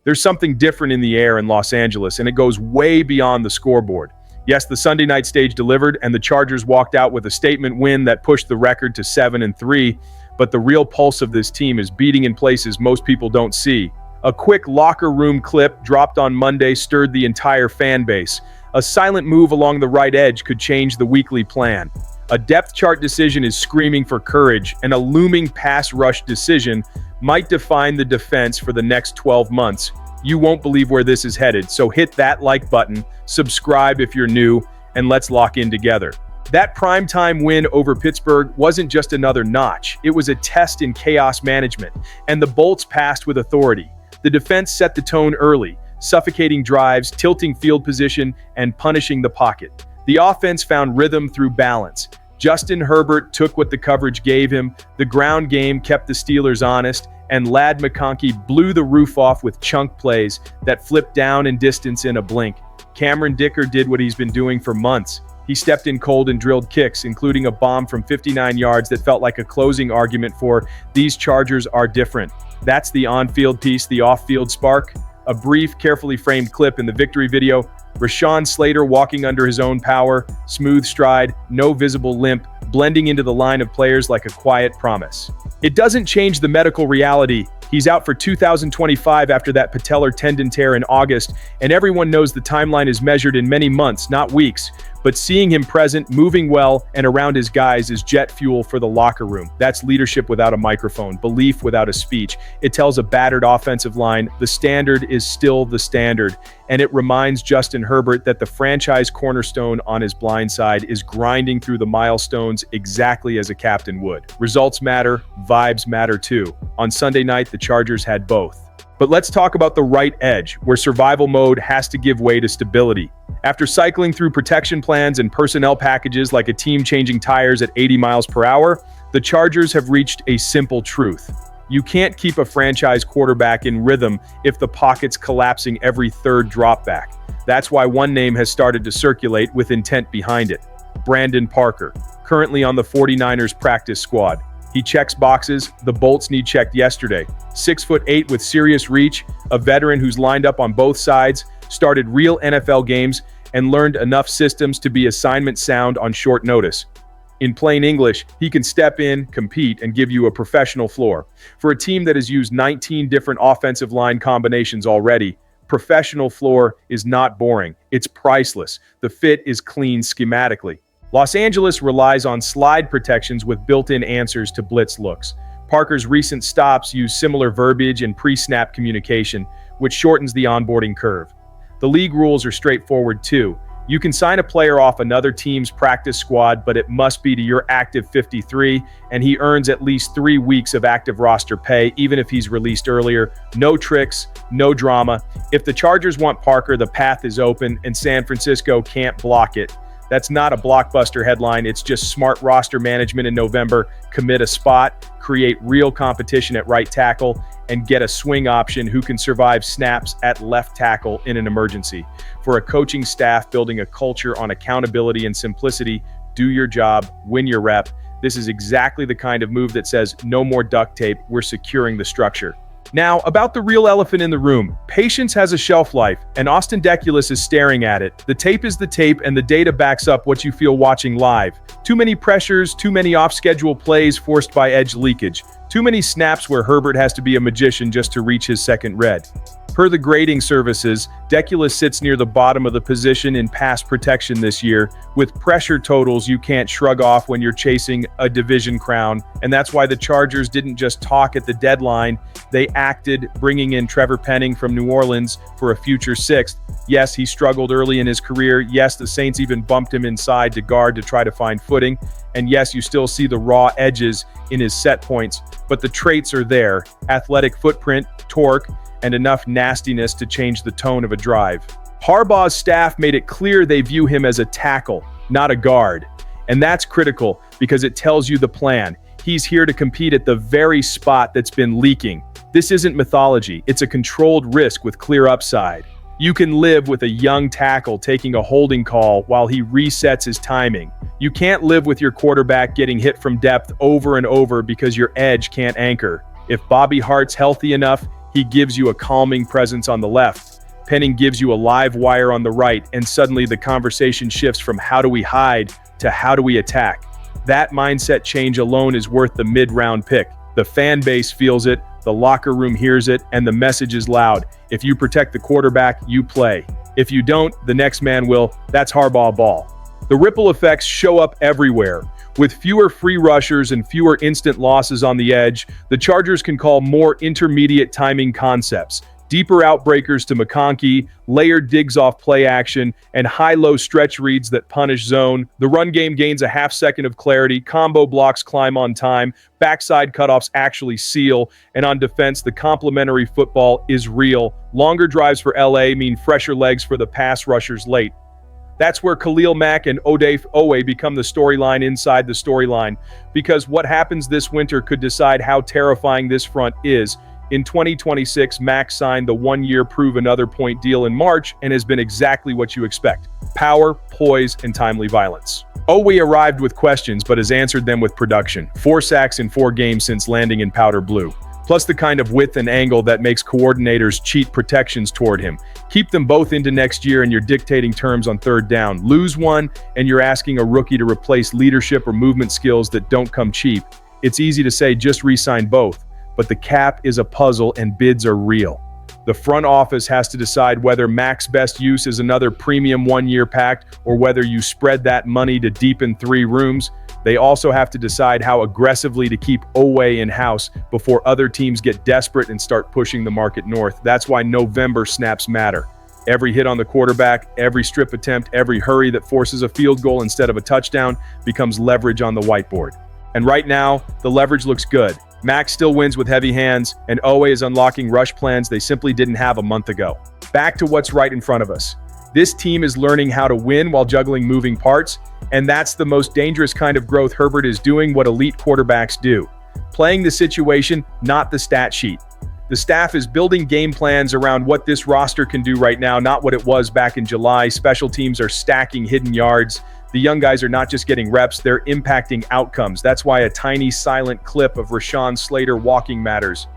There's something different in the air in Los Angeles, and it goes way beyond the scoreboard. Yes, the Sunday night stage delivered, and the Chargers walked out with a statement win that pushed the record to 7-3, but the real pulse of this team is beating in places most people don't see. A quick locker room clip dropped on Monday stirred the entire fan base. A silent move along the right edge could change the weekly plan. A depth chart decision is screaming for courage, and a looming pass rush decision might define the defense for the next 12 months. You won't believe where this is headed, so hit that like button, subscribe if you're new, and let's lock in together. That primetime win over Pittsburgh wasn't just another notch, it was a test in chaos management, and the Bolts passed with authority. The defense set the tone early, suffocating drives, tilting field position, and punishing the pocket. The offense found rhythm through balance. Justin Herbert took what the coverage gave him, the ground game kept the Steelers honest, and Ladd McConkey blew the roof off with chunk plays that flipped down and distance in a blink. Cameron Dicker did what he's been doing for months. He stepped in cold and drilled kicks, including a bomb from 59 yards that felt like a closing argument for "these Chargers are different." That's the on-field piece, the off-field spark. A brief, carefully framed clip in the victory video. Rashawn Slater walking under his own power, smooth stride, no visible limp, blending into the line of players like a quiet promise. It doesn't change the medical reality. He's out for 2025 after that patellar tendon tear in August, and everyone knows the timeline is measured in many months, not weeks. But seeing him present, moving well, and around his guys is jet fuel for the locker room. That's leadership without a microphone, belief without a speech. It tells a battered offensive line, the standard is still the standard. And it reminds Justin Herbert that the franchise cornerstone on his blind side is grinding through the milestones exactly as a captain would. Results matter, vibes matter too. On Sunday night, the Chargers had both. But let's talk about the right edge, where survival mode has to give way to stability. After cycling through protection plans and personnel packages like a team changing tires at 80 miles per hour, the Chargers have reached a simple truth. You can't keep a franchise quarterback in rhythm if the pocket's collapsing every third dropback. That's why one name has started to circulate with intent behind it. Brandon Parker, currently on the 49ers practice squad. He checks boxes the Bolts need checked yesterday. 6'8" with serious reach, a veteran who's lined up on both sides, started real NFL games, and learned enough systems to be assignment sound on short notice. In plain English, he can step in, compete, and give you a professional floor. For a team that has used 19 different offensive line combinations already, professional floor is not boring. It's priceless. The fit is clean schematically. Los Angeles relies on slide protections with built-in answers to blitz looks. Parker's recent stops use similar verbiage and pre-snap communication, which shortens the onboarding curve. The league rules are straightforward too. You can sign a player off another team's practice squad, but it must be to your active 53, and he earns at least 3 weeks of active roster pay, even if he's released earlier. No tricks, no drama. If the Chargers want Parker, the path is open, and San Francisco can't block it. That's not a blockbuster headline, it's just smart roster management in November. Commit a spot, create real competition at right tackle, and get a swing option who can survive snaps at left tackle in an emergency. For a coaching staff building a culture on accountability and simplicity, do your job, win your rep. This is exactly the kind of move that says, no more duct tape, we're securing the structure. Now, about the real elephant in the room. Patience has a shelf life, and Austin Deculus is staring at it. The tape is the tape, and the data backs up what you feel watching live. Too many pressures, too many off-schedule plays forced by edge leakage. Too many snaps where Herbert has to be a magician just to reach his second red. Per the grading services, Deculus sits near the bottom of the position in pass protection this year, with pressure totals you can't shrug off when you're chasing a division crown, and that's why the Chargers didn't just talk at the deadline, they acted, bringing in Trevor Penning from New Orleans for a future sixth. Yes, he struggled early in his career. Yes, the Saints even bumped him inside to guard to try to find footing. And yes, you still see the raw edges in his set points, but the traits are there: athletic footprint, torque, and enough nastiness to change the tone of a drive. Harbaugh's staff made it clear they view him as a tackle, not a guard. And that's critical because it tells you the plan. He's here to compete at the very spot that's been leaking. This isn't mythology, it's a controlled risk with clear upside. You can live with a young tackle taking a holding call while he resets his timing. You can't live with your quarterback getting hit from depth over and over because your edge can't anchor. If Bobby Hart's healthy enough, He gives you a calming presence on the left. Penning gives you a live wire on the right, and suddenly the conversation shifts from how do we hide to how do we attack. That mindset change alone is worth the mid-round pick. The fan base feels it, the locker room hears it, and the message is loud. If you protect the quarterback, you play. If you don't, the next man will. That's Harbaugh ball. The ripple effects show up everywhere. With fewer free rushers and fewer instant losses on the edge, the Chargers can call more intermediate timing concepts. Deeper outbreakers to McConkey, layered digs off play action, and high-low stretch reads that punish zone. The run game gains a half second of clarity, combo blocks climb on time, backside cutoffs actually seal, and on defense, the complementary football is real. Longer drives for LA mean fresher legs for the pass rushers late. That's where Khalil Mack and Odafe Oweh become the storyline inside the storyline, because what happens this winter could decide how terrifying this front is. In 2026, Mack signed the one-year prove another point deal in March and has been exactly what you expect. Power, poise, and timely violence. Oweh arrived with questions but has answered them with production. 4 sacks in 4 games since landing in powder blue. Plus the kind of width and angle that makes coordinators cheat protections toward him. Keep them both into next year and you're dictating terms on third down. Lose one and you're asking a rookie to replace leadership or movement skills that don't come cheap. It's easy to say just re-sign both. But the cap is a puzzle and bids are real. The front office has to decide whether Mack's best use is another premium one-year pact or whether you spread that money to deepen 3 rooms. They also have to decide how aggressively to keep Oweh in-house before other teams get desperate and start pushing the market north. That's why November snaps matter. Every hit on the quarterback, every strip attempt, every hurry that forces a field goal instead of a touchdown becomes leverage on the whiteboard. And right now, the leverage looks good. Mack still wins with heavy hands, and Oweh is unlocking rush plans they simply didn't have a month ago. Back to what's right in front of us. This team is learning how to win while juggling moving parts, and that's the most dangerous kind of growth. Herbert is doing what elite quarterbacks do. Playing the situation, not the stat sheet. The staff is building game plans around what this roster can do right now, not what it was back in July. Special teams are stacking hidden yards. The young guys are not just getting reps, they're impacting outcomes. That's why a tiny silent clip of Rashawn Slater walking matters.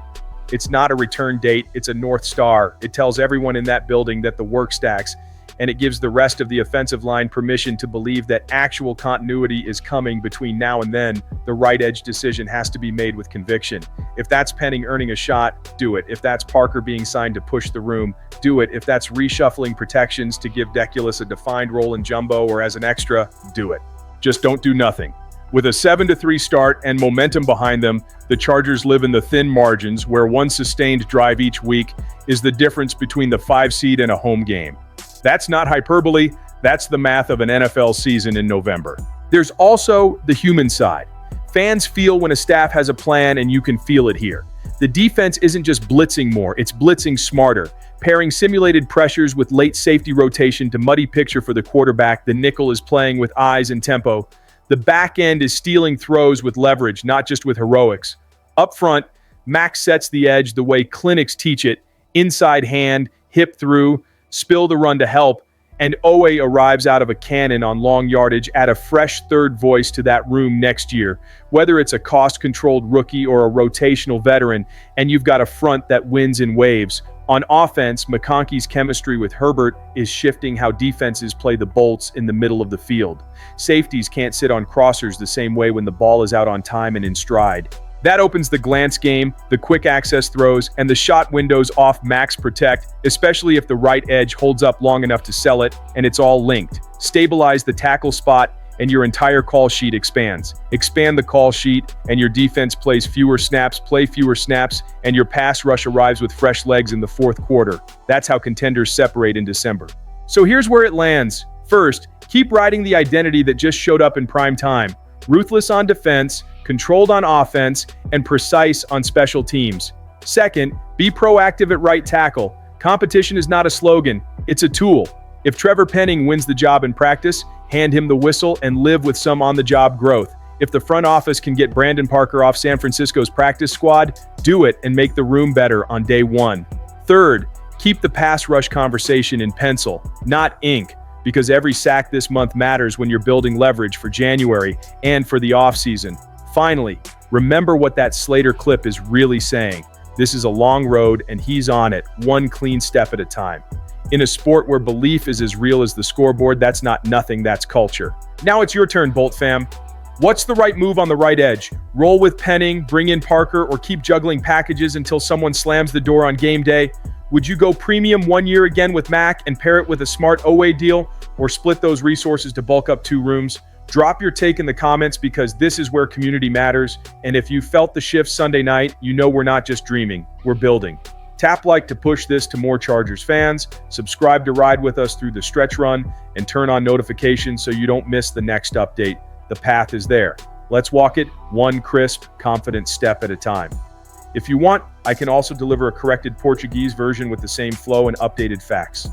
It's not a return date, it's a North Star. It tells everyone in that building that the work stacks, and it gives the rest of the offensive line permission to believe that actual continuity is coming between now and then. The right edge decision has to be made with conviction. If that's Penning earning a shot, do it. If that's Parker being signed to push the room, do it. If that's reshuffling protections to give Deculus a defined role in jumbo or as an extra, do it. Just don't do nothing. With a 7-3 start and momentum behind them, the Chargers live in the thin margins where one sustained drive each week is the difference between the 5 seed and a home game. That's not hyperbole, that's the math of an NFL season in November. There's also the human side. Fans feel when a staff has a plan, and you can feel it here. The defense isn't just blitzing more, it's blitzing smarter. Pairing simulated pressures with late safety rotation to muddy picture for the quarterback, the nickel is playing with eyes and tempo. The back end is stealing throws with leverage, not just with heroics. Up front, Mack sets the edge the way clinics teach it, inside hand, hip through, spill the run to help, and Oweh arrives out of a cannon on long yardage. Add a fresh third voice to that room next year. Whether it's a cost-controlled rookie or a rotational veteran, and you've got a front that wins in waves. On offense, McConkey's chemistry with Herbert is shifting how defenses play the bolts in the middle of the field. Safeties can't sit on crossers the same way when the ball is out on time and in stride. That opens the glance game, the quick access throws, and the shot windows off max protect, especially if the right edge holds up long enough to sell it, and it's all linked. Stabilize the tackle spot, and your entire call sheet expands. Expand the call sheet, and your defense plays fewer snaps, and your pass rush arrives with fresh legs in the fourth quarter. That's how contenders separate in December. So here's where it lands. First, keep riding the identity that just showed up in prime time. Ruthless on defense, controlled on offense, and precise on special teams. Second, be proactive at right tackle. Competition is not a slogan, it's a tool. If Trevor Penning wins the job in practice, hand him the whistle and live with some on-the-job growth. If the front office can get Brandon Parker off San Francisco's practice squad, do it and make the room better on day one. Third, keep the pass rush conversation in pencil, not ink, because every sack this month matters when you're building leverage for January and for the offseason. Finally, remember what that Slater clip is really saying. This is a long road, and he's on it, one clean step at a time. In a sport where belief is as real as the scoreboard, that's not nothing, that's culture. Now it's your turn, Bolt fam. What's the right move on the right edge? Roll with Penning, bring in Parker, or keep juggling packages until someone slams the door on game day? Would you go premium 1 year again with Mac and pair it with a smart OA deal, or split those resources to bulk up 2 rooms? Drop your take in the comments, because this is where community matters. And if you felt the shift Sunday night, you know we're not just dreaming, we're building. Tap like to push this to more Chargers fans, subscribe to ride with us through the stretch run, and turn on notifications so you don't miss the next update. The path is there. Let's walk it one crisp, confident step at a time. If you want, I can also deliver a corrected Portuguese version with the same flow and updated facts.